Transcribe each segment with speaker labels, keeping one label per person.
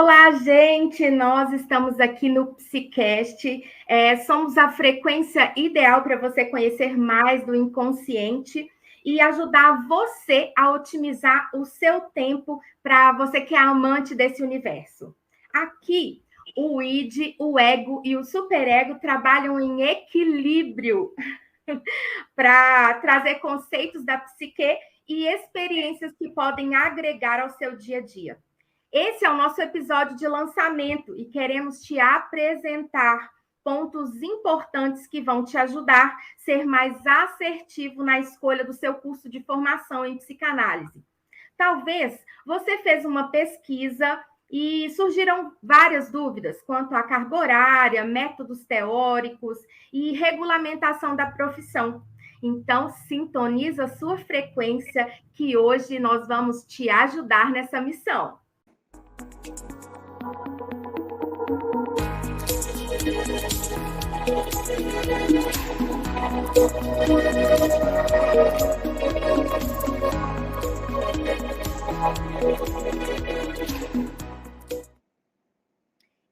Speaker 1: Olá, gente! Nós estamos aqui no Psicast. Somos a frequência ideal para você conhecer mais do inconsciente e ajudar você a otimizar o seu tempo para você que é amante desse universo. Aqui, o id, o ego e o superego trabalham em equilíbrio para trazer conceitos da psique e experiências que podem agregar ao seu dia a dia. Esse é o nosso episódio de lançamento e queremos te apresentar pontos importantes que vão te ajudar a ser mais assertivo na escolha do seu curso de formação em psicanálise. Talvez você fez uma pesquisa e surgiram várias dúvidas quanto à carga horária, métodos teóricos e regulamentação da profissão. Então, sintoniza a sua frequência que hoje nós vamos te ajudar nessa missão.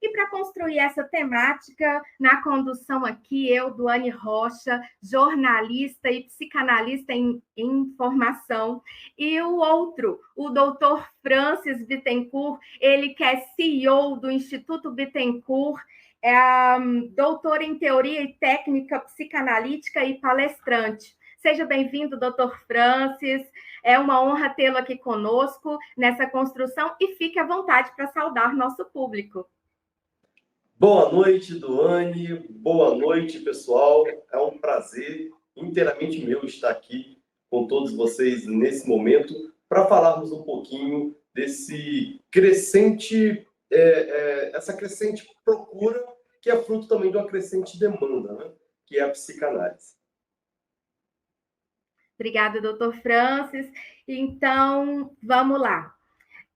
Speaker 1: E para construir essa temática, na condução aqui, eu, Duane Rocha, jornalista e psicanalista em formação, e o outro, o doutor Francis Bittencourt, ele que é CEO do Instituto Bittencourt, doutor em teoria e técnica psicanalítica e palestrante. Seja bem-vindo, doutor Francis. É uma honra tê-lo aqui conosco nessa construção e fique à vontade para saudar nosso público.
Speaker 2: Boa noite, Duane. Boa noite, pessoal. É um prazer inteiramente meu estar aqui com todos vocês nesse momento para falarmos um pouquinho desse essa crescente procura que é fruto também de uma crescente demanda, né? Que é a psicanálise.
Speaker 1: Obrigada, doutor Francis. Então, vamos lá.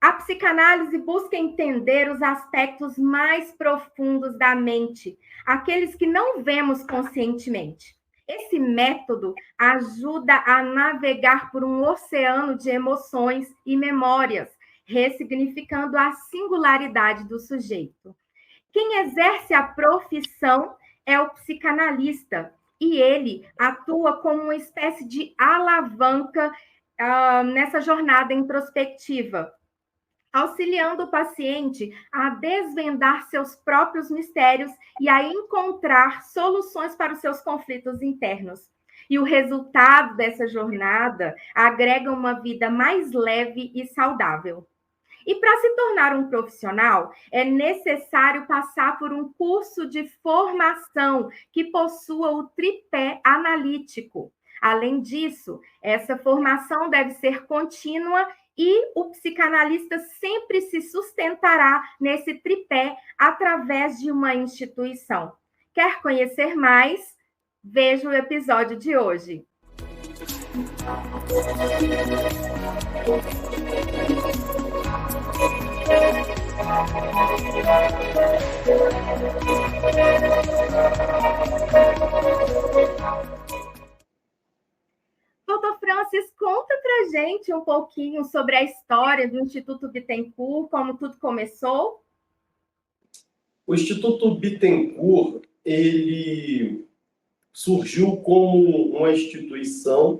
Speaker 1: A psicanálise busca entender os aspectos mais profundos da mente, aqueles que não vemos conscientemente. Esse método ajuda a navegar por um oceano de emoções e memórias, ressignificando a singularidade do sujeito. Quem exerce a profissão é o psicanalista, e ele atua como uma espécie de alavanca nessa jornada introspectiva, auxiliando o paciente a desvendar seus próprios mistérios e a encontrar soluções para os seus conflitos internos. E o resultado dessa jornada agrega uma vida mais leve e saudável. E para se tornar um profissional, é necessário passar por um curso de formação que possua o tripé analítico. Além disso, essa formação deve ser contínua e o psicanalista sempre se sustentará nesse tripé através de uma instituição. Quer conhecer mais? Veja o episódio de hoje. Doutor Francis, conta pra gente um pouquinho sobre a história do Instituto Bittencourt, como tudo começou.
Speaker 2: O Instituto Bittencourt, ele surgiu como uma instituição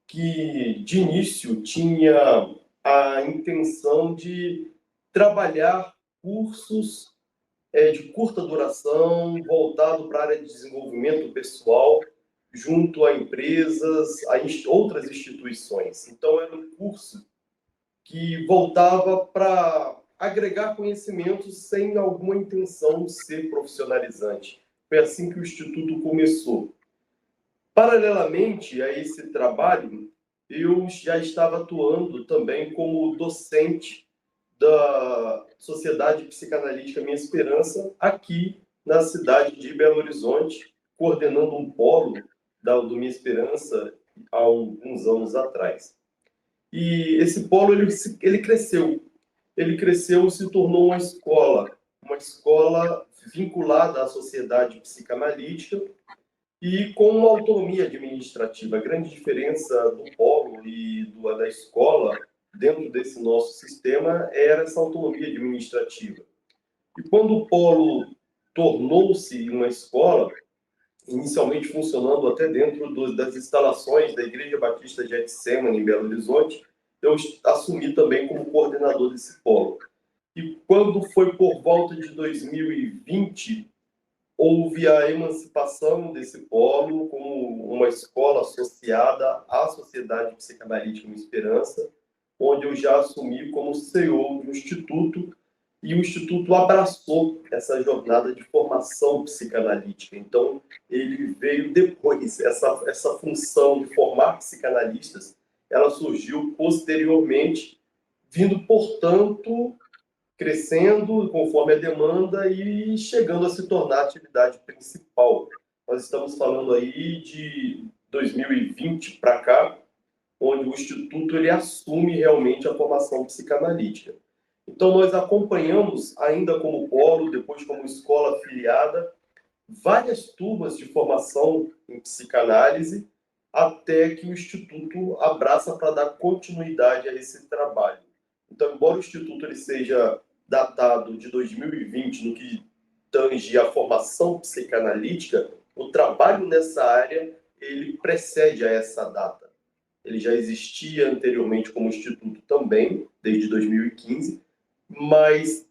Speaker 2: que, de início, tinha a intenção de trabalhar cursos de curta duração, voltado para a área de desenvolvimento pessoal, junto a empresas, a outras instituições. Então, era um curso que voltava para agregar conhecimentos sem alguma intenção de ser profissionalizante. Foi assim que o Instituto começou. Paralelamente a esse trabalho, eu já estava atuando também como docente da Sociedade Psicanalítica Minha Esperança, aqui na cidade de Belo Horizonte, coordenando um polo do Minha Esperança há alguns anos atrás. E esse polo ele cresceu. Ele cresceu e se tornou uma escola vinculada à Sociedade Psicanalítica e com uma autonomia administrativa. A grande diferença do polo e da escola dentro desse nosso sistema era essa autonomia administrativa. E quando o polo tornou-se uma escola, inicialmente funcionando até dentro das instalações da Igreja Batista de Getsemane, em Belo Horizonte, eu assumi também como coordenador desse polo. E quando foi por volta de 2020, houve a emancipação desse polo como uma escola associada à Sociedade Psicanalítica Uma Esperança, onde eu já assumi como CEO do Instituto, e o Instituto abraçou essa jornada de formação psicanalítica. Então, ele veio depois, essa função de formar psicanalistas, ela surgiu posteriormente, vindo, portanto, crescendo conforme a demanda e chegando a se tornar a atividade principal. Nós estamos falando aí de 2020 para cá, onde o Instituto ele assume realmente a formação psicanalítica. Então, nós acompanhamos, ainda como polo, depois como escola afiliada, várias turmas de formação em psicanálise, até que o Instituto abraça para dar continuidade a esse trabalho. Então, embora o Instituto ele seja datado de 2020, no que tange a formação psicanalítica, o trabalho nessa área ele precede a essa data. Ele já existia anteriormente como Instituto também, desde 2015, mas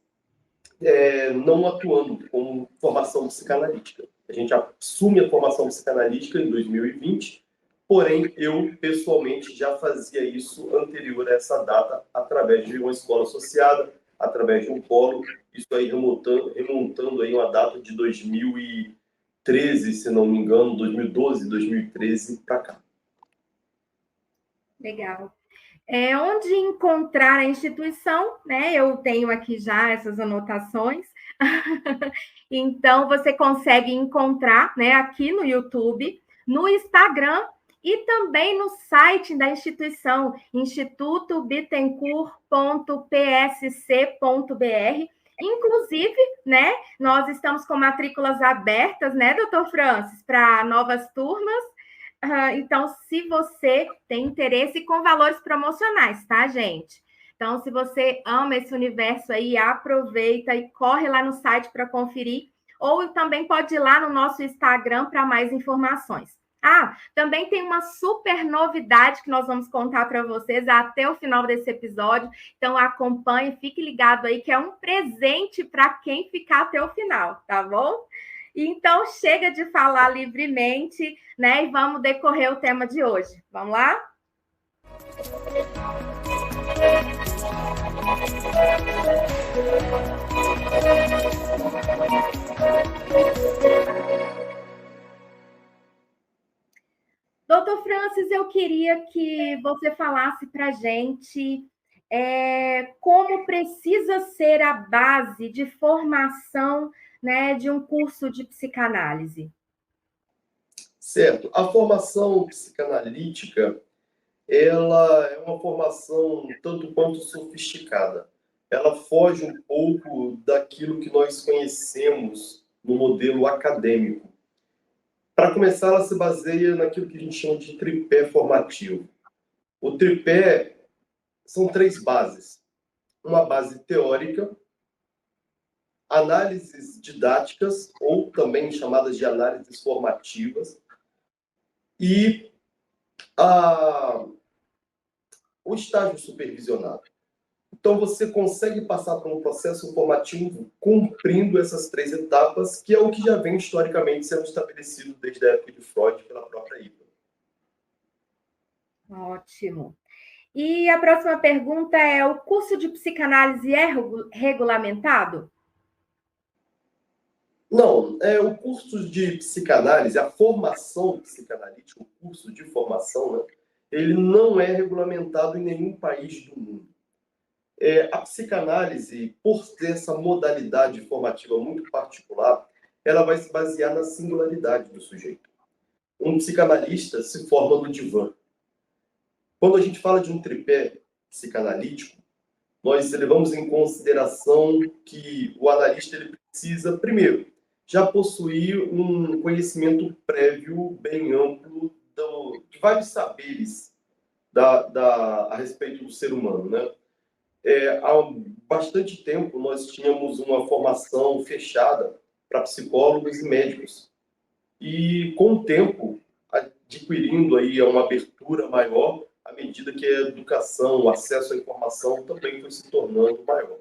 Speaker 2: não atuando com formação psicanalítica. A gente assume a formação psicanalítica em 2020, porém, eu, pessoalmente, já fazia isso anterior a essa data, através de uma escola associada, através de um polo, isso aí remontando aí uma data de 2013, se não me engano, 2012, 2013 para cá.
Speaker 1: Legal. Onde encontrar a instituição, né? Eu tenho aqui já essas anotações. Então, você consegue encontrar, né, aqui no YouTube, no Instagram e também no site da instituição, institutobittencourt.psc.br. Inclusive, né, nós estamos com matrículas abertas, né, doutor Francis, para novas turmas. Então, se você tem interesse com valores promocionais, tá, gente? Então, se você ama esse universo aí, aproveita e corre lá no site para conferir, ou também pode ir lá no nosso Instagram para mais informações. Também tem uma super novidade que nós vamos contar para vocês até o final desse episódio. Então, acompanhe, fique ligado aí, que é um presente para quem ficar até o final, tá bom? Então, chega de falar livremente, né? E vamos decorrer o tema de hoje. Vamos lá? Doutor Francis, eu queria que você falasse para a gente como precisa ser a base de formação, né, de um curso de psicanálise.
Speaker 2: Certo. A formação psicanalítica, ela é uma formação tanto quanto sofisticada. Ela foge um pouco daquilo que nós conhecemos no modelo acadêmico. Para começar, ela se baseia naquilo que a gente chama de tripé formativo. O tripé são 3 bases. Uma base teórica, análises didáticas, ou também chamadas de análises formativas, e o estágio supervisionado. Então, você consegue passar por um processo formativo cumprindo essas 3 etapas, que é o que já vem historicamente sendo estabelecido desde a época de Freud pela própria Ipa.
Speaker 1: Ótimo. E a próxima pergunta é: o curso de psicanálise é regulamentado?
Speaker 2: Não, o curso de psicanálise, a formação psicanalítica, o curso de formação, né, ele não é regulamentado em nenhum país do mundo. A psicanálise, por ter essa modalidade formativa muito particular, ela vai se basear na singularidade do sujeito. Um psicanalista se forma no divã. Quando a gente fala de um tripé psicanalítico, nós levamos em consideração que o analista ele precisa, primeiro, já possuir um conhecimento prévio bem amplo de vários saberes a respeito do ser humano, né? Há bastante tempo nós tínhamos uma formação fechada para psicólogos e médicos. E com o tempo, adquirindo aí uma abertura maior, à medida que a educação, o acesso à informação também foi se tornando maior.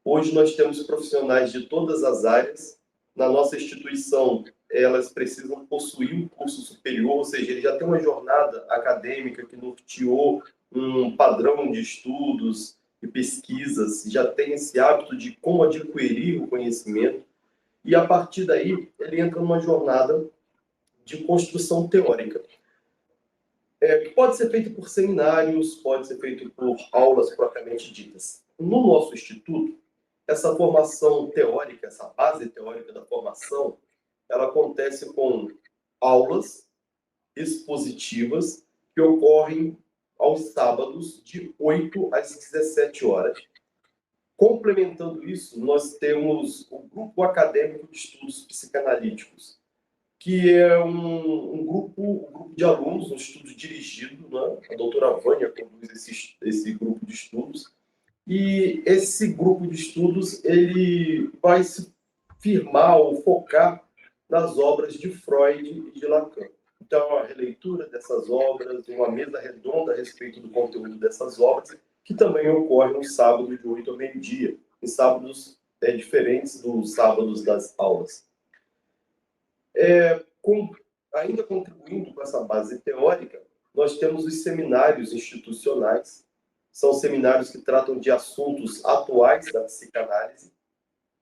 Speaker 2: Hoje nós temos profissionais de todas as áreas. Na nossa instituição, elas precisam possuir um curso superior, ou seja, ele já tem uma jornada acadêmica que norteou um padrão de estudos e pesquisas, já tem esse hábito de como adquirir o conhecimento, e a partir daí ele entra numa jornada de construção teórica, que pode ser feito por seminários, pode ser feito por aulas propriamente ditas. No nosso instituto, essa formação teórica, essa base teórica da formação, ela acontece com aulas expositivas que ocorrem aos sábados, de 8 às 17 horas. Complementando isso, nós temos o Grupo Acadêmico de Estudos Psicanalíticos, que é um grupo de alunos, um estudo dirigido, né? A doutora Vânia conduz esse grupo de estudos, e esse grupo de estudos ele vai se firmar ou focar nas obras de Freud e de Lacan. Então, a releitura dessas obras, uma mesa redonda a respeito do conteúdo dessas obras, que também ocorre no sábado de 8 ao meio-dia, em sábados diferentes dos sábados das aulas. Ainda contribuindo com essa base teórica, nós temos os seminários institucionais. São seminários que tratam de assuntos atuais da psicanálise,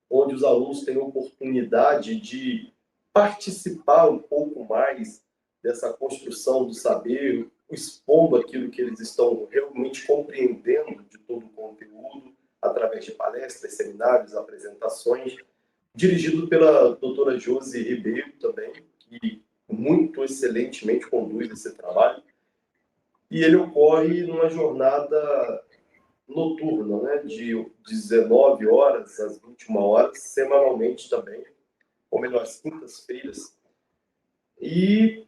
Speaker 2: onde os alunos têm a oportunidade de participar um pouco mais dessa construção do saber, expondo aquilo que eles estão realmente compreendendo de todo o conteúdo, através de palestras, seminários, apresentações, dirigido pela doutora Josi Ribeiro também, que muito excelentemente conduz esse trabalho. E ele ocorre numa jornada noturna, né, de 19 horas às 21 horas, semanalmente também, ou melhor, às quintas-feiras. E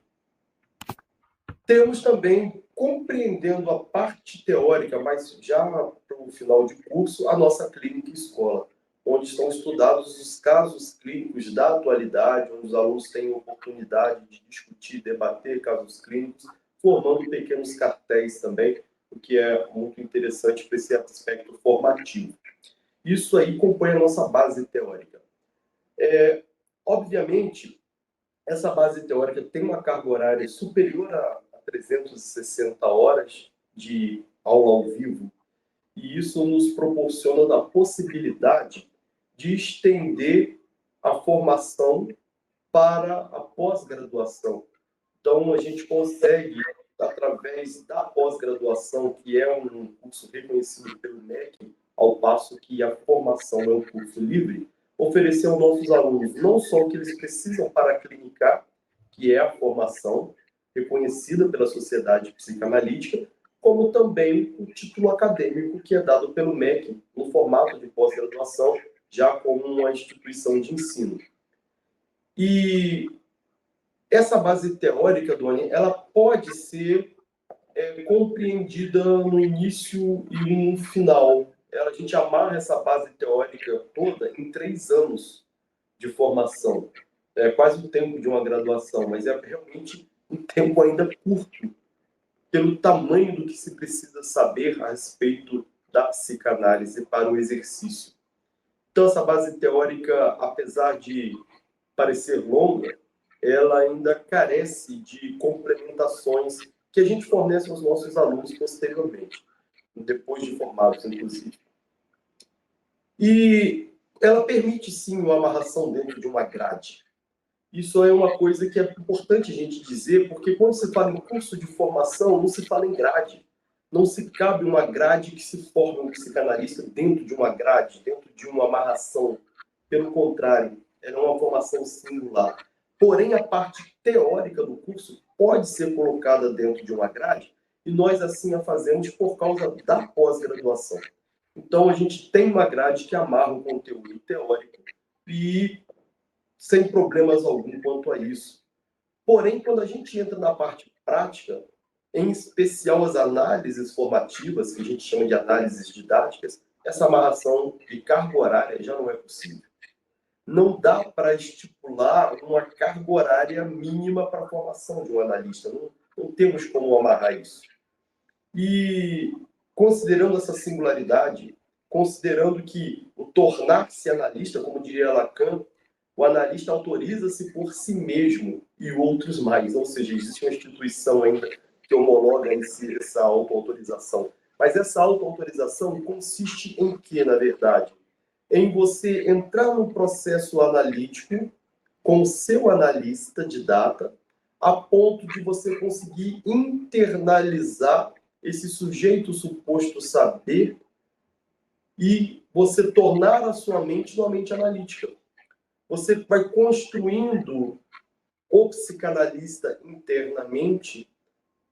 Speaker 2: temos também, compreendendo a parte teórica, mas já para o final de curso, a nossa clínica escola, onde estão estudados os casos clínicos da atualidade, onde os alunos têm a oportunidade de discutir, debater casos clínicos, formando pequenos cartéis também, o que é muito interessante para esse aspecto formativo. Isso aí compõe a nossa base teórica. Obviamente, essa base teórica tem uma carga horária superior a 360 horas de aula ao vivo, e isso nos proporciona a possibilidade de estender a formação para a pós-graduação. Então, a gente consegue, através da pós-graduação, que é um curso reconhecido pelo MEC, ao passo que a formação é um curso livre, oferecer aos nossos alunos não só o que eles precisam para clinicar, que é a formação reconhecida pela Sociedade Psicanalítica, como também o título acadêmico que é dado pelo MEC no formato de pós-graduação, já como uma instituição de ensino. E essa base teórica, Doni, ela pode ser compreendida no início e no final. A gente amarra essa base teórica toda em 3 anos de formação. É quase o tempo de uma graduação, mas é realmente um tempo ainda curto, pelo tamanho do que se precisa saber a respeito da psicanálise para o exercício. Então, essa base teórica, apesar de parecer longa, ela ainda carece de complementações que a gente fornece aos nossos alunos posteriormente, depois de formados, inclusive. E ela permite, sim, uma amarração dentro de uma grade. Isso é uma coisa que é importante a gente dizer, porque quando se fala em curso de formação, não se fala em grade. Não se cabe uma grade que se forma um psicanalista dentro de uma grade, dentro de uma amarração. Pelo contrário, ela é uma formação singular. Porém, a parte teórica do curso pode ser colocada dentro de uma grade, e nós assim a fazemos por causa da pós-graduação. Então, a gente tem uma grade que amarra o conteúdo teórico e sem problemas algum quanto a isso. Porém, quando a gente entra na parte prática, em especial as análises formativas, que a gente chama de análises didáticas, essa amarração de carga horária já não é possível. Não dá para estipular uma carga horária mínima para a formação de um analista. Não temos como amarrar isso. E, considerando essa singularidade, considerando que o tornar-se analista, como diria Lacan, o analista autoriza-se por si mesmo e outros mais. Ou seja, existe uma instituição ainda que homologa em si essa autoautorização. Mas essa autoautorização consiste em quê, na verdade? Em você entrar no processo analítico com o seu analista de data, a ponto de você conseguir internalizar esse sujeito suposto saber e você tornar a sua mente uma mente analítica. Você vai construindo o psicanalista internamente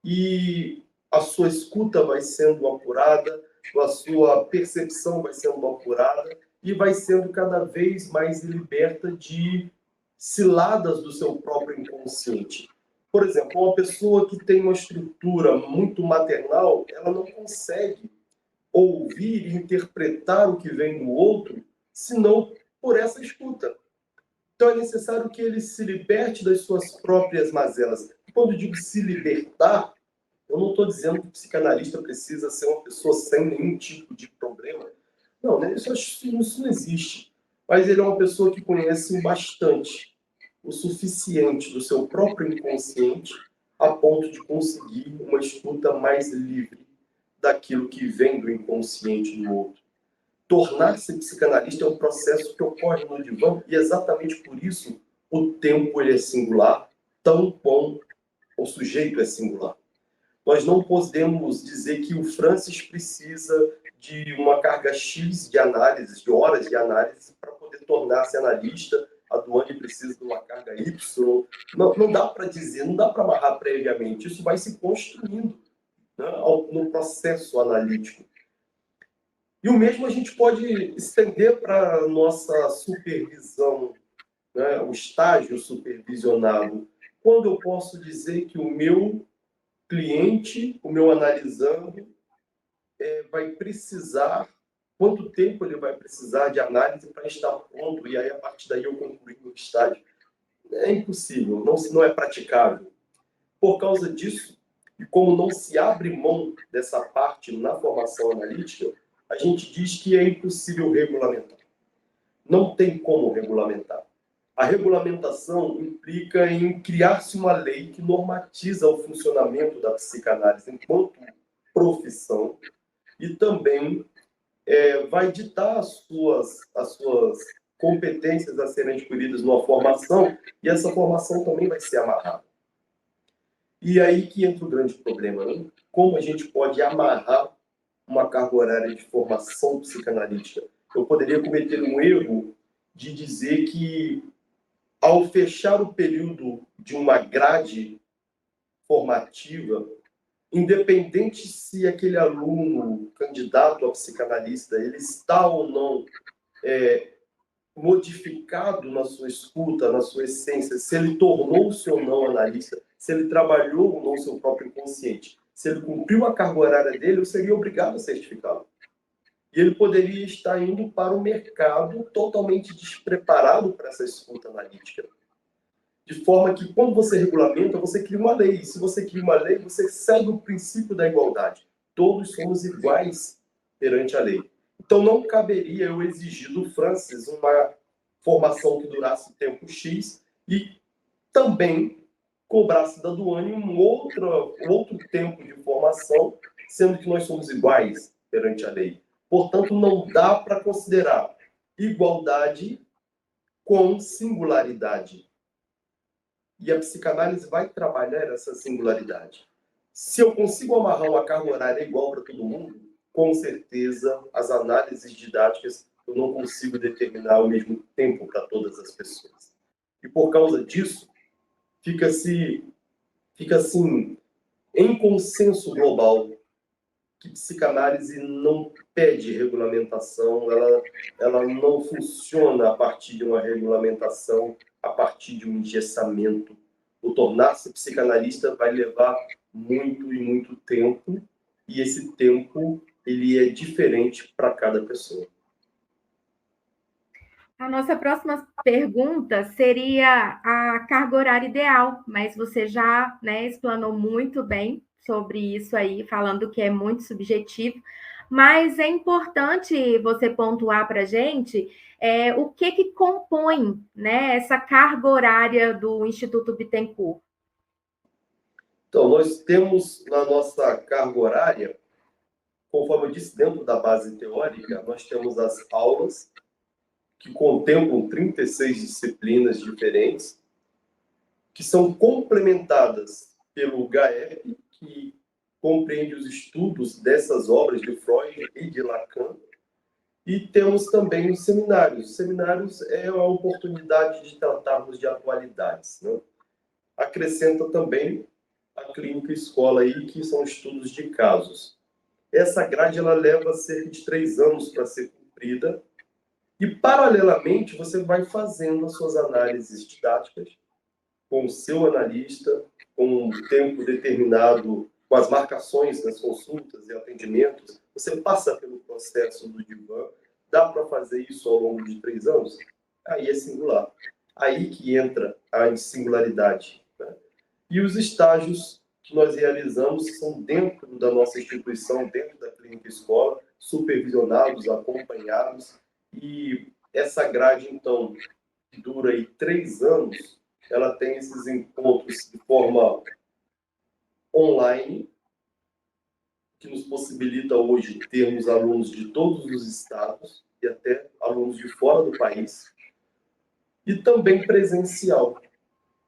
Speaker 2: e a sua escuta vai sendo apurada, a sua percepção vai sendo apurada e vai sendo cada vez mais liberta de ciladas do seu próprio inconsciente. Por exemplo, uma pessoa que tem uma estrutura muito maternal, ela não consegue ouvir e interpretar o que vem do outro, senão por essa escuta. Então é necessário que ele se liberte das suas próprias mazelas. Quando digo se libertar, eu não estou dizendo que o psicanalista precisa ser uma pessoa sem nenhum tipo de problema. Não, né? Isso não existe. Mas ele é uma pessoa que conhece bastante, o suficiente do seu próprio inconsciente, a ponto de conseguir uma escuta mais livre daquilo que vem do inconsciente do outro. Tornar-se psicanalista é um processo que ocorre no divã e exatamente por isso o tempo ele é singular, tão bom o sujeito é singular. Nós não podemos dizer que o Francis precisa de uma carga X de análise, de horas de análise, para poder tornar-se analista. A Duane precisa de uma carga Y. Não dá para dizer, não dá para amarrar previamente. Isso vai se construindo, né, no processo analítico. E o mesmo a gente pode estender para a nossa supervisão, né, o estágio supervisionado. Quando eu posso dizer que o meu cliente, o meu analisando, vai precisar, quanto tempo ele vai precisar de análise para estar pronto, e aí a partir daí eu concluir o estágio. É impossível, não é praticável. Por causa disso, e como não se abre mão dessa parte na formação analítica, a gente diz que é impossível regulamentar. Não tem como regulamentar. A regulamentação implica em criar-se uma lei que normatiza o funcionamento da psicanálise enquanto profissão e também vai ditar as suas competências a serem adquiridas numa formação e essa formação também vai ser amarrada. E aí que entra o grande problema, né? Como a gente pode amarrar uma carga horária de formação psicanalítica? Eu poderia cometer um erro de dizer que, ao fechar o período de uma grade formativa, independente se aquele aluno, candidato a psicanalista, ele está ou não modificado na sua escuta, na sua essência, se ele tornou-se ou não analista, se ele trabalhou ou não o seu próprio inconsciente, se ele cumpriu a carga horária dele, eu seria obrigado a certificá-lo. E ele poderia estar indo para o mercado totalmente despreparado para essa escuta analítica. De forma que, quando você regulamenta, você cria uma lei. E se você cria uma lei, você segue o princípio da igualdade. Todos somos iguais perante a lei. Então, não caberia eu exigir do Francis uma formação que durasse tempo X e também cobrasse da Duane um outro tempo de formação, sendo que nós somos iguais perante a lei. Portanto, não dá para considerar igualdade com singularidade. E a psicanálise vai trabalhar essa singularidade. Se eu consigo amarrar uma carga horária igual para todo mundo, com certeza as análises didáticas eu não consigo determinar o mesmo tempo para todas as pessoas. E por causa disso, fica assim, em consenso global, que psicanálise não pede regulamentação, ela não funciona a partir de uma regulamentação, a partir de um engessamento. O tornar-se psicanalista vai levar muito e muito tempo, e esse tempo ele é diferente para cada pessoa.
Speaker 1: A nossa próxima pergunta seria a carga horária ideal, mas você já, né, explanou muito bem sobre isso aí, falando que é muito subjetivo. Mas é importante você pontuar para a gente o que compõe, né, essa carga horária do Instituto Bittencourt.
Speaker 2: Então, nós temos na nossa carga horária, conforme eu disse, dentro da base teórica, nós temos as aulas, que contemplam 36 disciplinas diferentes, que são complementadas pelo GAEP, que compreende os estudos dessas obras de Freud e de Lacan, e temos também os seminários. Os seminários é a oportunidade de tratarmos de atualidades, né? Acrescenta também a clínica escola aí, que são estudos de casos. Essa grade ela leva cerca de 3 anos para ser cumprida, e paralelamente você vai fazendo as suas análises didáticas com o seu analista, com um tempo determinado, com as marcações das consultas e atendimentos. Você passa pelo processo do divã. Dá para fazer isso ao longo de 3 anos? Aí é singular. Aí que entra a singularidade, né? E os estágios que nós realizamos são dentro da nossa instituição, dentro da clínica escola, supervisionados, acompanhados. E essa grade, então, que dura aí 3 anos, ela tem esses encontros de forma online, que nos possibilita hoje termos alunos de todos os estados e até alunos de fora do país, e também presencial.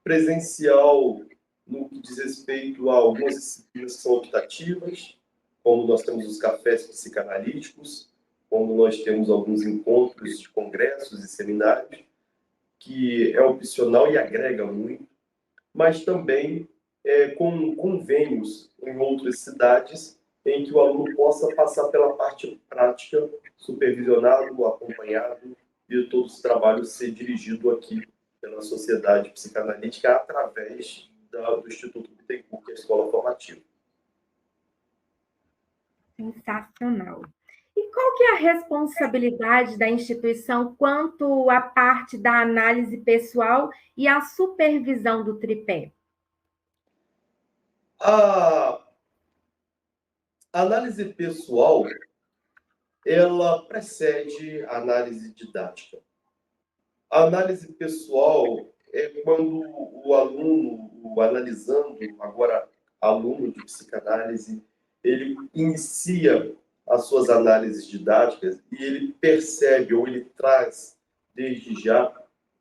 Speaker 2: Presencial no que diz respeito a algumas disciplinas que são optativas, como nós temos os cafés psicanalíticos, como nós temos alguns encontros de congressos e seminários, que é opcional e agrega muito, mas também com convênios em outras cidades em que o aluno possa passar pela parte prática, supervisionado, acompanhado, e todo esse trabalho ser dirigido aqui pela Sociedade Psicanalítica através do Instituto Bittencourt, que é a escola formativa.
Speaker 1: Sensacional. E qual que é a responsabilidade da instituição quanto à parte da análise pessoal e a supervisão do tripé?
Speaker 2: A análise pessoal, ela precede a análise didática. A análise pessoal é quando o aluno, o analisando, agora aluno de psicanálise, ele inicia as suas análises didáticas e ele percebe ou ele traz, desde já,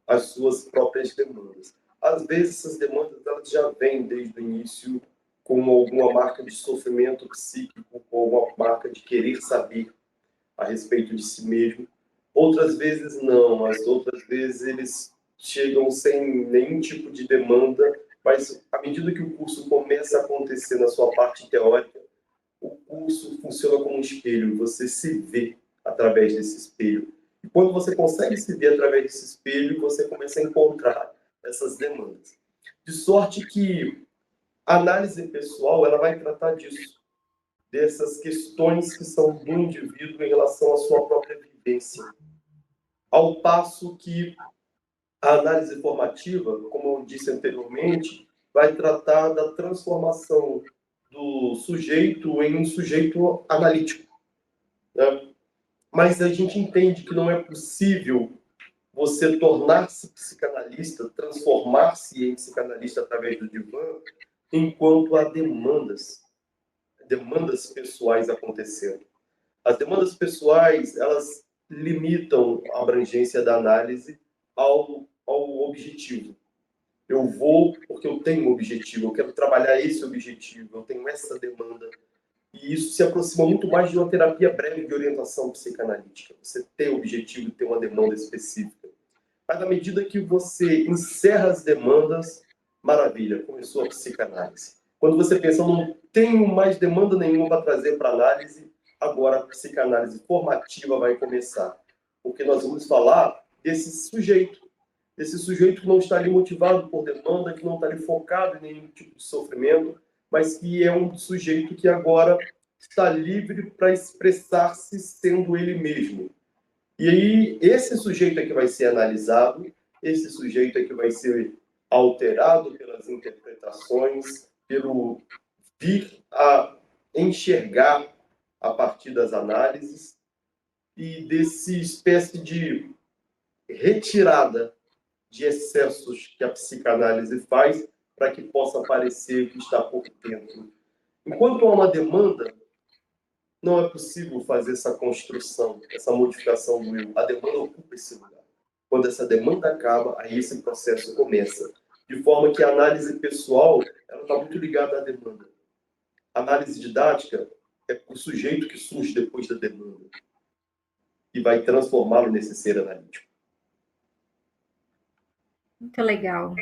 Speaker 2: as suas próprias demandas. Às vezes, essas demandas elas já vêm desde o início com alguma marca de sofrimento psíquico, com alguma marca de querer saber a respeito de si mesmo. Outras vezes não, as outras vezes eles chegam sem nenhum tipo de demanda, mas à medida que o curso começa a acontecer na sua parte teórica, o curso funciona como um espelho, você se vê através desse espelho. E quando você consegue se ver através desse espelho, você começa a encontrar essas demandas. De sorte que a análise pessoal ela vai tratar disso, dessas questões que são do indivíduo em relação à sua própria vivência. Ao passo que a análise formativa, como eu disse anteriormente, vai tratar da transformação do sujeito em um sujeito analítico, né? Mas a gente entende que não é possível você tornar-se psicanalista, transformar-se em psicanalista através do divã, enquanto há demandas pessoais acontecendo. As demandas pessoais, elas limitam a abrangência da análise ao objetivo. Eu vou porque eu tenho um objetivo, eu quero trabalhar esse objetivo, eu tenho essa demanda. E isso se aproxima muito mais de uma terapia breve de orientação psicanalítica. Você tem objetivo, tem uma demanda específica. Mas à medida que você encerra as demandas, maravilha, começou a psicanálise. Quando você pensa, eu não tenho mais demanda nenhuma para trazer para análise, agora a psicanálise formativa vai começar. Porque nós vamos falar desse sujeito que não está ali motivado por demanda, que não está ali focado em nenhum tipo de sofrimento, mas que é um sujeito que agora está livre para expressar-se sendo ele mesmo. E aí, esse sujeito é que vai ser analisado, esse sujeito é que vai ser alterado pelas interpretações, pelo vir a enxergar a partir das análises e desse espécie de retirada de excessos que a psicanálise faz para que possa parecer que está por dentro. Enquanto há uma demanda, não é possível fazer essa construção, essa modificação do eu. A demanda ocupa esse lugar. Quando essa demanda acaba, aí esse processo começa. De forma que a análise pessoal ela está muito ligada à demanda. A análise didática é o sujeito que surge depois da demanda e vai transformá-lo nesse ser analítico.
Speaker 1: Muito legal.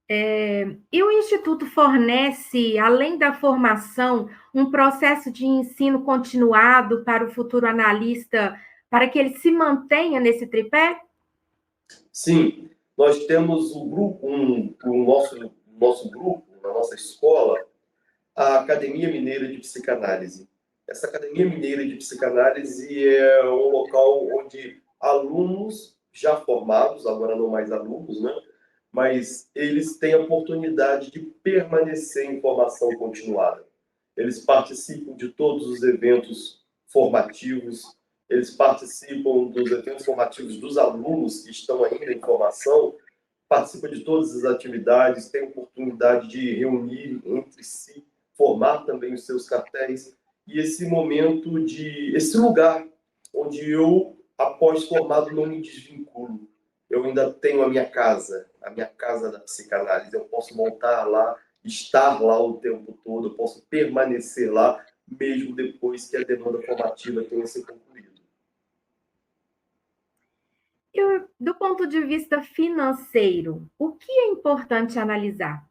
Speaker 1: E o Instituto fornece, além da formação, um processo de ensino continuado para o futuro analista, para que ele se mantenha nesse tripé?
Speaker 2: Sim, nós temos um grupo, nosso grupo, na nossa escola, a Academia Mineira de Psicanálise. Essa Academia Mineira de Psicanálise é um local onde alunos já formados, agora não mais alunos, né? Mas eles têm a oportunidade de permanecer em formação continuada. Eles participam de todos os eventos formativos, eles participam dos eventos formativos dos alunos que estão ainda em formação, participam de todas as atividades, têm a oportunidade de reunir entre si, formar também os seus cartéis, e esse momento esse lugar onde eu, após formado, não me desvinculo. Eu ainda tenho a minha casa da psicanálise, eu posso montar lá, estar lá o tempo todo, eu posso permanecer lá, mesmo depois que a demanda formativa tenha se concluído.
Speaker 1: E, do ponto de vista financeiro, o que é importante analisar?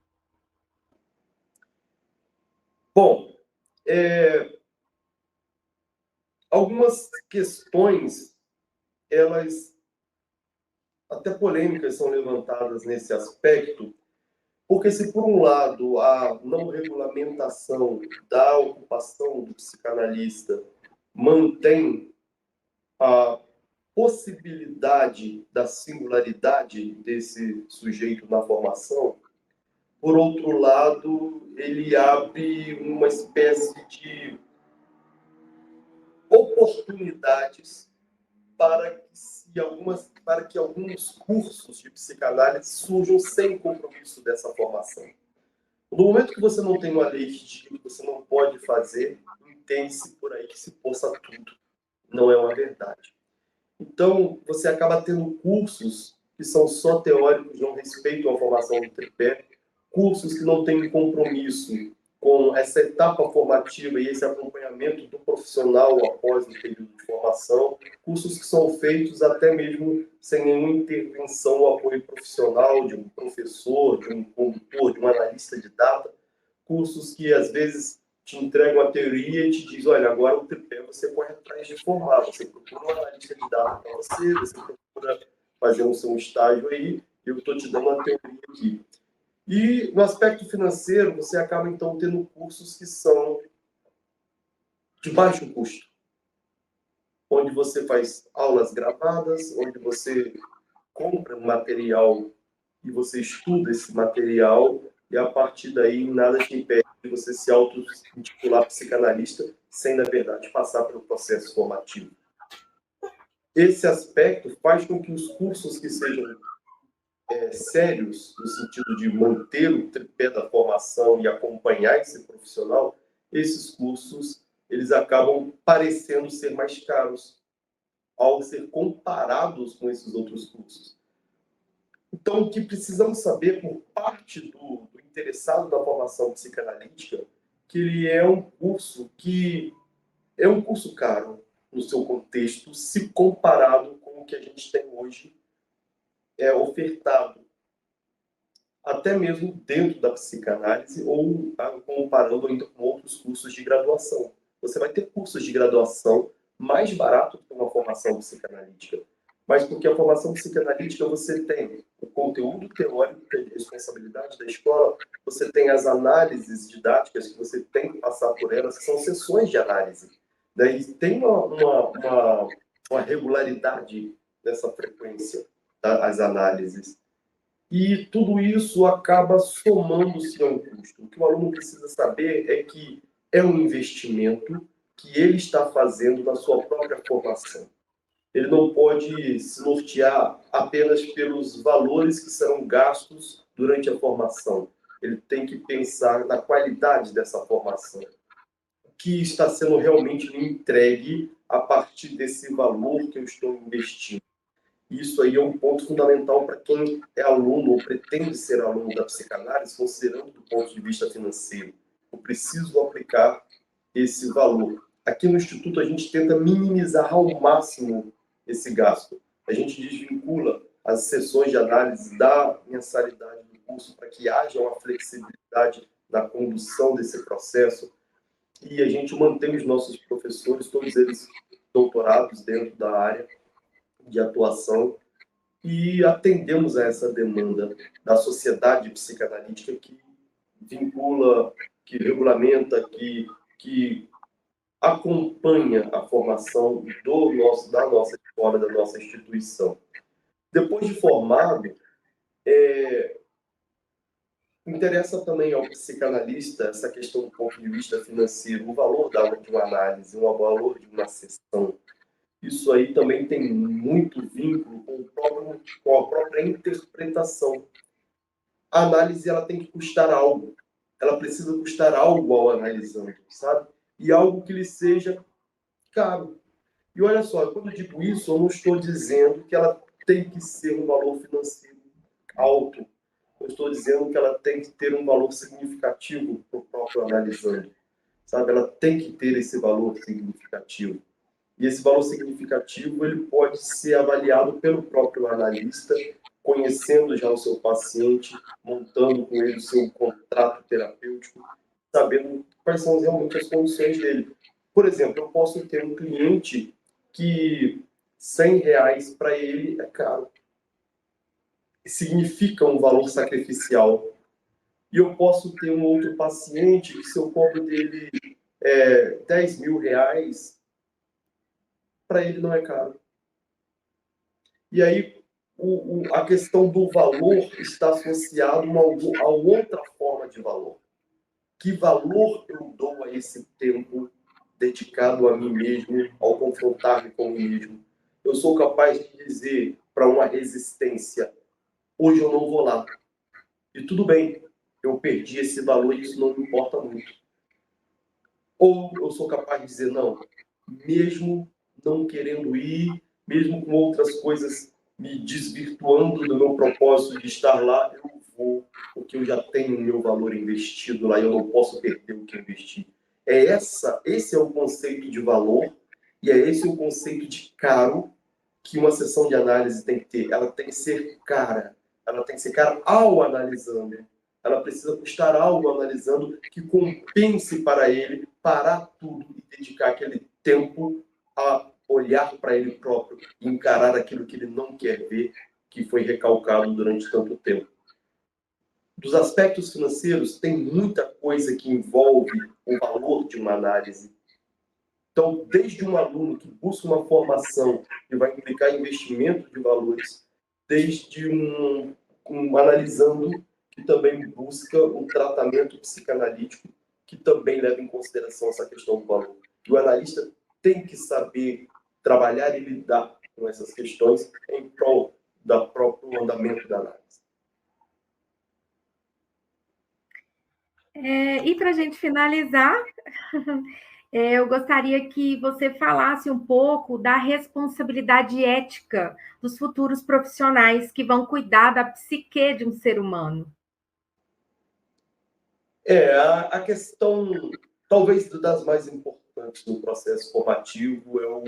Speaker 2: Bom, algumas questões, elas até polêmicas são levantadas nesse aspecto, porque se por um lado a não regulamentação da ocupação do psicanalista mantém a possibilidade da singularidade desse sujeito na formação, por outro lado, ele abre uma espécie de oportunidades para que alguns cursos de psicanálise surjam sem compromisso dessa formação. No momento que você não tem uma lei que diz que você não pode fazer, entende-se por aí que se possa tudo. Não é uma verdade. Então, você acaba tendo cursos que são só teóricos, não respeitam a formação do tripé, cursos que não têm compromisso com essa etapa formativa e esse acompanhamento do profissional após o período de formação, cursos que são feitos até mesmo sem nenhuma intervenção ou apoio profissional de um professor, de um condutor, de um analista de data, cursos que às vezes te entregam a teoria e te diz, olha, agora o tripé você corre atrás de formar, você procura um analista de dados para você procura fazer um seu estágio aí, eu estou te dando uma teoria aqui. E no aspecto financeiro, você acaba então tendo cursos que são de baixo custo, onde você faz aulas gravadas, onde você compra um material e você estuda esse material, e a partir daí nada te impede de você se auto-intitular psicanalista sem, na verdade, passar pelo processo formativo. Esse aspecto faz com que os cursos que sejam sérios, no sentido de manter o tripé da formação e acompanhar esse profissional, esses cursos eles acabam parecendo ser mais caros ao ser comparados com esses outros cursos. Então, o que precisamos saber por parte do interessado na formação psicanalítica, que ele é um curso caro no seu contexto, se comparado com o que a gente tem hoje ofertado, até mesmo dentro da psicanálise ou comparando ainda com outros cursos de graduação. Você vai ter cursos de graduação mais baratos que uma formação psicanalítica. mas porque a formação psicanalítica você tem o conteúdo teórico, que é de responsabilidade da escola, você tem as análises didáticas que você tem que passar por elas, que são sessões de análise. Daí tem uma regularidade nessa frequência das análises. E tudo isso acaba somando-se a um custo. O que o aluno precisa saber é que é um investimento que ele está fazendo na sua própria formação. Ele não pode se nortear apenas pelos valores que serão gastos durante a formação. Ele tem que pensar na qualidade dessa formação, o que está sendo realmente me entregue a partir desse valor que eu estou investindo. Isso aí é um ponto fundamental para quem é aluno ou pretende ser aluno da psicanálise, considerando do ponto de vista financeiro. Eu preciso aplicar esse valor. Aqui no Instituto, a gente tenta minimizar ao máximo esse gasto. A gente desvincula as sessões de análise da mensalidade do curso para que haja uma flexibilidade na condução desse processo. E a gente mantém os nossos professores, todos eles doutorados dentro da área de atuação, e atendemos a essa demanda da sociedade psicanalítica que vincula, que regulamenta, que acompanha a formação da nossa escola, da nossa instituição. Depois de formado, interessa também ao psicanalista essa questão do ponto de vista financeiro, o valor de uma análise, o valor de uma sessão. Isso aí também tem muito vínculo com a própria interpretação. A análise ela tem que custar algo. Ela precisa custar algo ao analisando, sabe? E algo que lhe seja caro. E olha só, quando eu digo isso, eu não estou dizendo que ela tem que ser um valor financeiro alto. Eu estou dizendo que ela tem que ter um valor significativo para o próprio analisando. Sabe? Ela tem que ter esse valor significativo. E esse valor significativo ele pode ser avaliado pelo próprio analista, conhecendo já o seu paciente, montando com ele o seu contrato terapêutico, sabendo quais são realmente as condições dele. Por exemplo, eu posso ter um cliente que R$ 100 para ele é caro. Significa um valor sacrificial. E eu posso ter um outro paciente que se eu cobro dele R$ 10.000, para ele não é caro. E aí a questão do valor está associada a outra forma de valor. Que valor eu dou a esse tempo dedicado a mim mesmo, ao confrontar-me com mim mesmo? Eu sou capaz de dizer para uma resistência, hoje eu não vou lá. E tudo bem, eu perdi esse valor e isso não me importa muito. Ou eu sou capaz de dizer, não, mesmo não querendo ir, mesmo com outras coisas me desvirtuando do meu propósito de estar lá, eu vou, porque eu já tenho o meu valor investido lá e eu não posso perder o que eu investi. Esse é o conceito de valor e é esse o conceito de caro que uma sessão de análise tem que ter. Ela tem que ser cara. Ela tem que ser cara ao analisando. Ela precisa custar algo analisando que compense para ele parar tudo e dedicar aquele tempo a olhar para ele próprio e encarar aquilo que ele não quer ver, que foi recalcado durante tanto tempo. Dos aspectos financeiros, tem muita coisa que envolve o valor de uma análise. Então, desde um aluno que busca uma formação que vai implicar investimento de valores, desde um analisando que também busca um tratamento psicanalítico que também leva em consideração essa questão do valor. E o analista tem que saber trabalhar e lidar com essas questões em prol do próprio andamento da análise.
Speaker 1: E para a gente finalizar, eu gostaria que você falasse um pouco da responsabilidade ética dos futuros profissionais que vão cuidar da psique de um ser humano.
Speaker 2: A questão, talvez das mais importantes no processo formativo, é o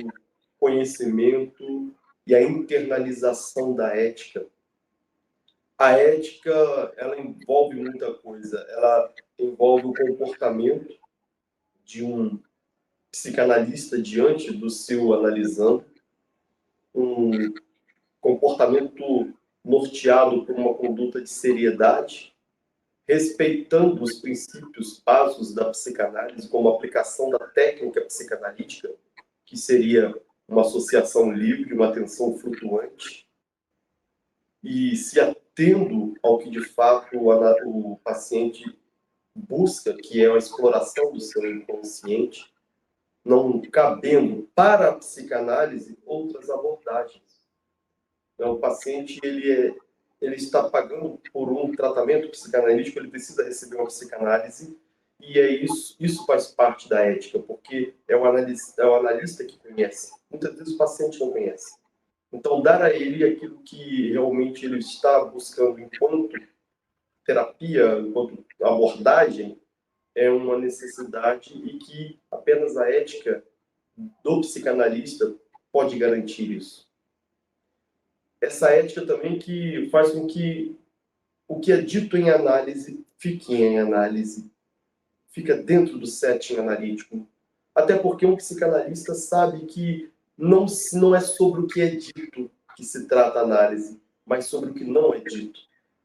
Speaker 2: conhecimento e a internalização da ética. A ética, ela envolve muita coisa. Ela envolve o comportamento de um psicanalista diante do seu analisando, um comportamento norteado por uma conduta de seriedade, respeitando os princípios básicos da psicanálise, como a aplicação da técnica psicanalítica, que seria uma associação livre, uma atenção flutuante, e se atendo ao que de fato o paciente busca, que é a exploração do seu inconsciente, não cabendo para a psicanálise outras abordagens. Então, o paciente ele está pagando por um tratamento psicanalítico, ele precisa receber uma psicanálise, e isso faz parte da ética, porque é o analista que conhece. Muitas vezes o paciente não conhece. Então, dar a ele aquilo que realmente ele está buscando enquanto terapia, enquanto abordagem, é uma necessidade e que apenas a ética do psicanalista pode garantir isso. Essa ética também que faz com que o que é dito em análise fique em análise, fica dentro do setting analítico. Até porque um psicanalista sabe que não é sobre o que é dito que se trata a análise, mas sobre o que não é dito.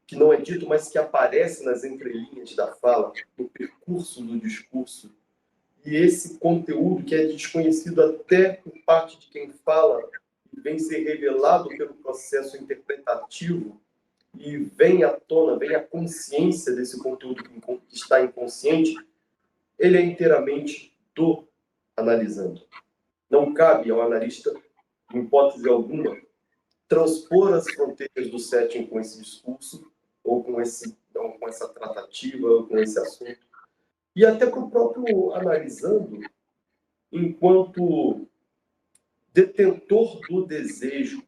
Speaker 2: Que não é dito, mas que aparece nas entrelinhas da fala, no percurso do discurso. E esse conteúdo que é desconhecido até por parte de quem fala, vem ser revelado pelo processo interpretativo e vem à tona, vem à consciência desse conteúdo que está inconsciente, ele é inteiramente do analisando. Não cabe ao analista, em hipótese alguma, transpor as fronteiras do setting com esse discurso, ou com essa tratativa, ou com esse assunto. E até para o próprio analisando, enquanto detentor do desejo.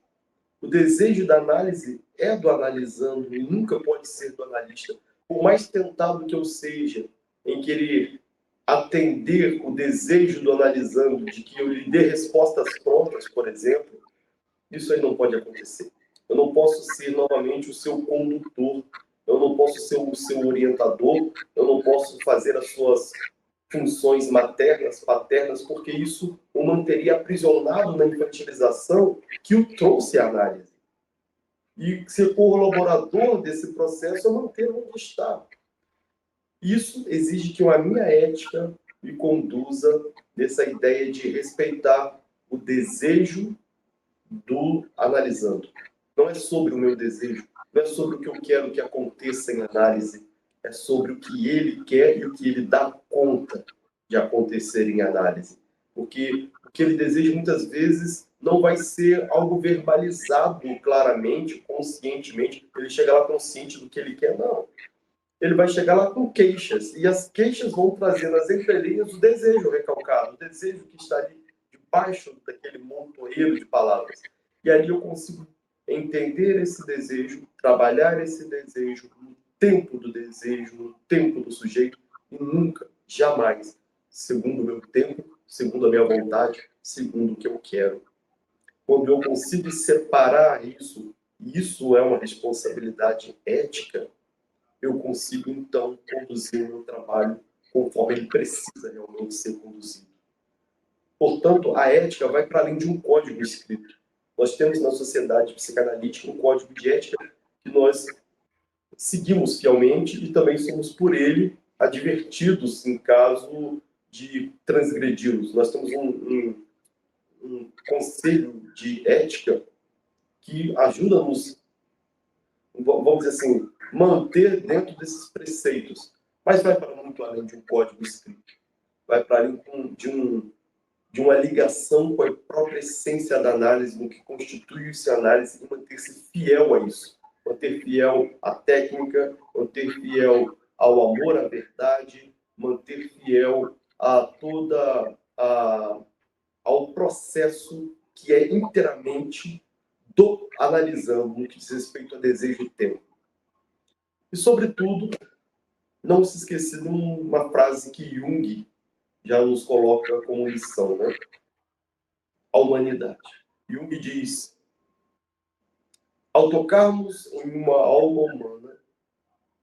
Speaker 2: O desejo da análise é do analisando e nunca pode ser do analista. Por mais tentado que eu seja em querer atender o desejo do analisando, de que eu lhe dê respostas prontas, por exemplo, isso aí não pode acontecer. Eu não posso ser novamente o seu condutor, eu não posso ser o seu orientador, eu não posso fazer as suas funções maternas, paternas, porque isso o manteria aprisionado na infantilização que o trouxe à análise. E ser colaborador desse processo é manter onde está. Isso exige que a minha ética me conduza nessa ideia de respeitar o desejo do analisando. Não é sobre o meu desejo, não é sobre o que eu quero que aconteça em análise, é sobre o que ele quer e o que ele dá conta de acontecer em análise. Porque o que ele deseja muitas vezes não vai ser algo verbalizado claramente, conscientemente. Ele chega lá consciente do que ele quer, não. Ele vai chegar lá com queixas, e as queixas vão trazer nas entrelinhas o desejo recalcado, o desejo que está ali debaixo daquele montoeiro de palavras. E ali eu consigo entender esse desejo, trabalhar esse desejo no tempo do desejo, no tempo do sujeito, e nunca, jamais, segundo o meu tempo, segundo a minha vontade, segundo o que eu quero. Quando eu consigo separar isso, e isso é uma responsabilidade ética, eu consigo, então, conduzir o meu trabalho conforme ele precisa realmente ser conduzido. Portanto, a ética vai para além de um código escrito. Nós temos na sociedade psicanalítica um código de ética que nós seguimos fielmente e também somos por ele advertidos em caso de transgredi-los. Nós temos um conselho de ética que ajuda-nos, vamos dizer assim, manter dentro desses preceitos, mas vai para muito além de um código escrito. Vai para além de uma ligação com a própria essência da análise, no que constitui essa análise, e manter-se fiel a isso. Manter fiel à técnica, manter fiel ao amor à verdade, manter fiel a ao processo que é inteiramente do analisando, no que diz respeito a desejo e tempo. E, sobretudo, não se esquecer de uma frase que Jung já nos coloca como lição, né? A humanidade. Jung diz: ao tocarmos em uma alma humana,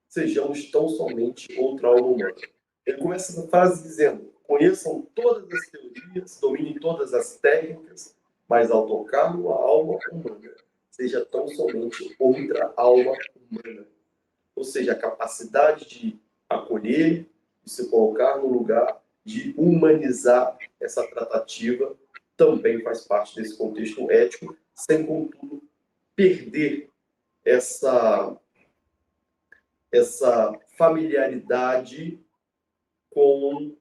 Speaker 2: sejamos tão somente outra alma humana. Ele começa essa frase dizendo: conheçam todas as teorias, dominem todas as técnicas, mas ao tocar numa alma humana, seja tão somente outra alma humana. Ou seja, a capacidade de acolher, de se colocar no lugar, de humanizar essa tratativa, também faz parte desse contexto ético, sem, contudo, perder essa familiaridade com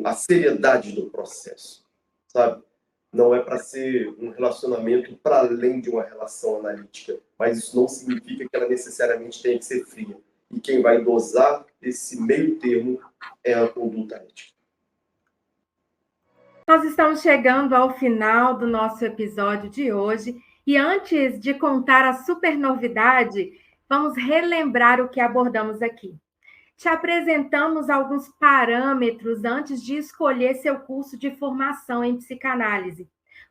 Speaker 2: a seriedade do processo, sabe? Não é para ser um relacionamento para além de uma relação analítica, mas isso não significa que ela necessariamente tenha que ser fria. E quem vai dosar esse meio termo é a conduta ética.
Speaker 1: Nós estamos chegando ao final do nosso episódio de hoje e antes de contar a super novidade, vamos relembrar o que abordamos aqui. Te apresentamos alguns parâmetros antes de escolher seu curso de formação em psicanálise.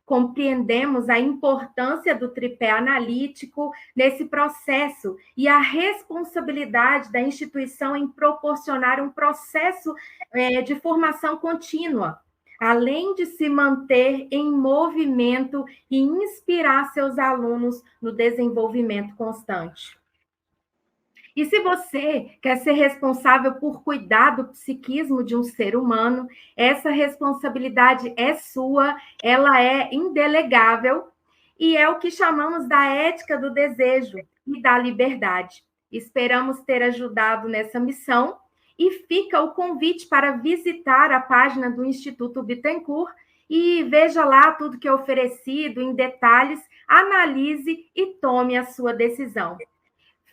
Speaker 1: Compreendemos a importância do tripé analítico nesse processo e a responsabilidade da instituição em proporcionar um processo de formação contínua, além de se manter em movimento e inspirar seus alunos no desenvolvimento constante. E se você quer ser responsável por cuidar do psiquismo de um ser humano, essa responsabilidade é sua, ela é indelegável e é o que chamamos da ética do desejo e da liberdade. Esperamos ter ajudado nessa missão e fica o convite para visitar a página do Instituto Bittencourt e veja lá tudo que é oferecido em detalhes, analise e tome a sua decisão.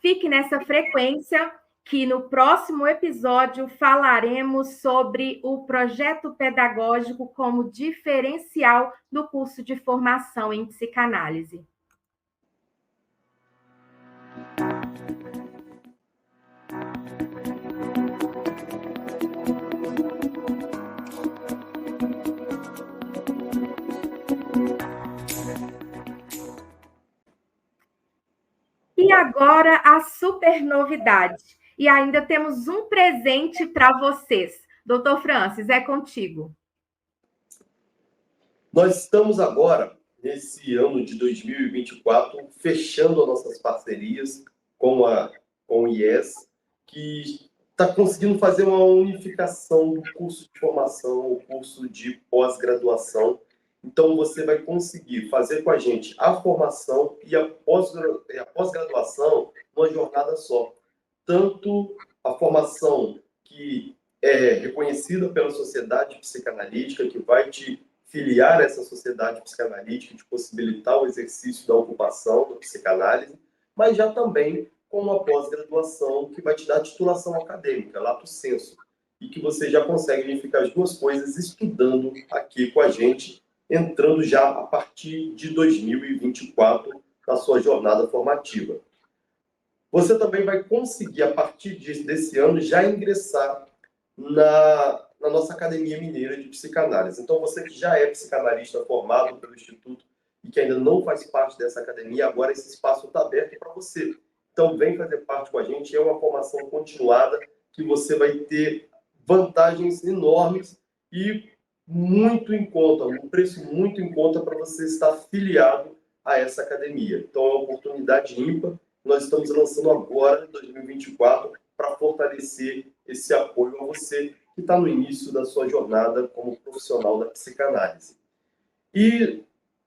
Speaker 1: Fique nessa frequência, que no próximo episódio falaremos sobre o projeto pedagógico como diferencial do curso de formação em psicanálise. E agora a super novidade. E ainda temos um presente para vocês. Doutor Francis, é contigo.
Speaker 2: Nós estamos agora, nesse ano de 2024, fechando as nossas parcerias com o IES, que está conseguindo fazer uma unificação do curso de formação, o curso de pós-graduação. Então, você vai conseguir fazer com a gente a formação e a pós-graduação numa jornada só. Tanto a formação que é reconhecida pela sociedade psicanalítica, que vai te filiar a essa sociedade psicanalítica, te possibilitar o exercício da ocupação da psicanálise, mas já também com uma pós-graduação que vai te dar titulação acadêmica, lato sensu, e que você já consegue unificar as duas coisas estudando aqui com a gente, entrando já a partir de 2024 na sua jornada formativa. Você também vai conseguir, a partir desse ano, já ingressar na nossa Academia Mineira de Psicanálise. Então, você que já é psicanalista formado pelo Instituto e que ainda não faz parte dessa academia, agora esse espaço está aberto para você. Então, vem fazer parte com a gente. É uma formação continuada que você vai ter vantagens enormes e muito em conta, um preço muito em conta para você estar filiado a essa academia. Então, é uma oportunidade ímpar. Nós estamos lançando agora, em 2024, para fortalecer esse apoio a você que está no início da sua jornada como profissional da psicanálise. E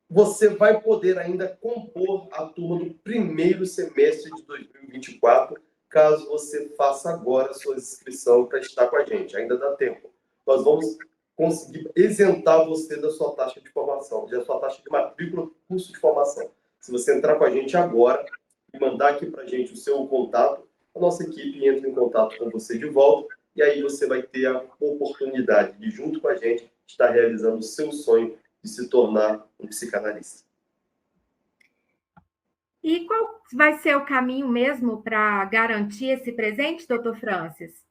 Speaker 2: você vai poder ainda compor a turma do primeiro semestre de 2024, caso você faça agora a sua inscrição para estar com a gente. Ainda dá tempo. Nós vamos conseguir isentar você da sua taxa de formação, da sua taxa de matrícula do curso de formação. Se você entrar com a gente agora e mandar aqui para a gente o seu contato, a nossa equipe entra em contato com você de volta e aí você vai ter a oportunidade de, junto com a gente, estar realizando o seu sonho de se tornar um psicanalista.
Speaker 1: E qual vai ser o caminho mesmo para garantir esse presente, doutor Francis?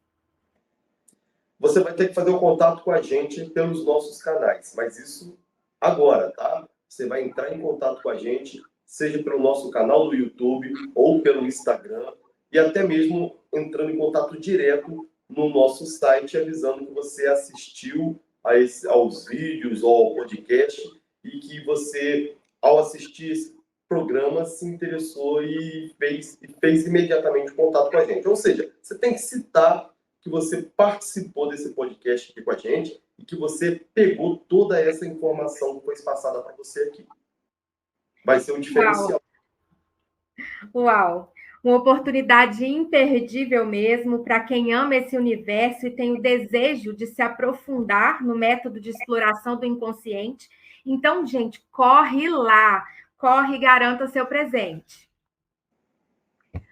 Speaker 2: Você vai ter que fazer o contato com a gente pelos nossos canais, mas isso agora, tá? Você vai entrar em contato com a gente, seja pelo nosso canal do YouTube ou pelo Instagram, e até mesmo entrando em contato direto no nosso site, avisando que você assistiu aos vídeos ou ao podcast e que você, ao assistir programa se interessou e fez imediatamente contato com a gente. Ou seja, você tem que citar que você participou desse podcast aqui com a gente e que você pegou toda essa informação que foi passada para você aqui. Vai ser um diferencial.
Speaker 1: Uau! Uma oportunidade imperdível mesmo para quem ama esse universo e tem o desejo de se aprofundar no método de exploração do inconsciente. Então, gente, corre lá, corre e garanta seu presente.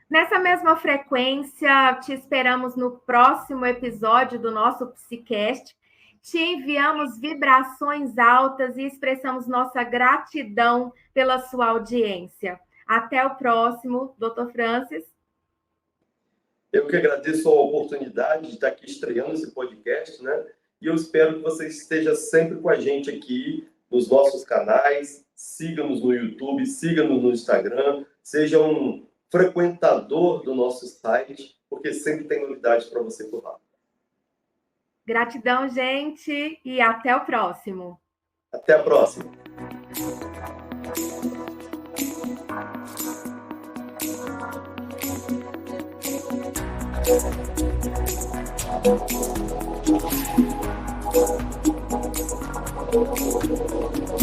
Speaker 1: Nessa mesma frequência, te esperamos no próximo episódio do nosso Psicast. Te enviamos vibrações altas e expressamos nossa gratidão pela sua audiência. Até o próximo, Dr. Francis.
Speaker 2: Eu que agradeço a oportunidade de estar aqui estreando esse podcast, né? E eu espero que você esteja sempre com a gente aqui nos nossos canais. Siga-nos no YouTube, siga-nos no Instagram, seja um frequentador do nosso site, porque sempre tem novidades para você por lá.
Speaker 1: Gratidão, gente, e até o próximo.
Speaker 2: Até a próxima. Thank you.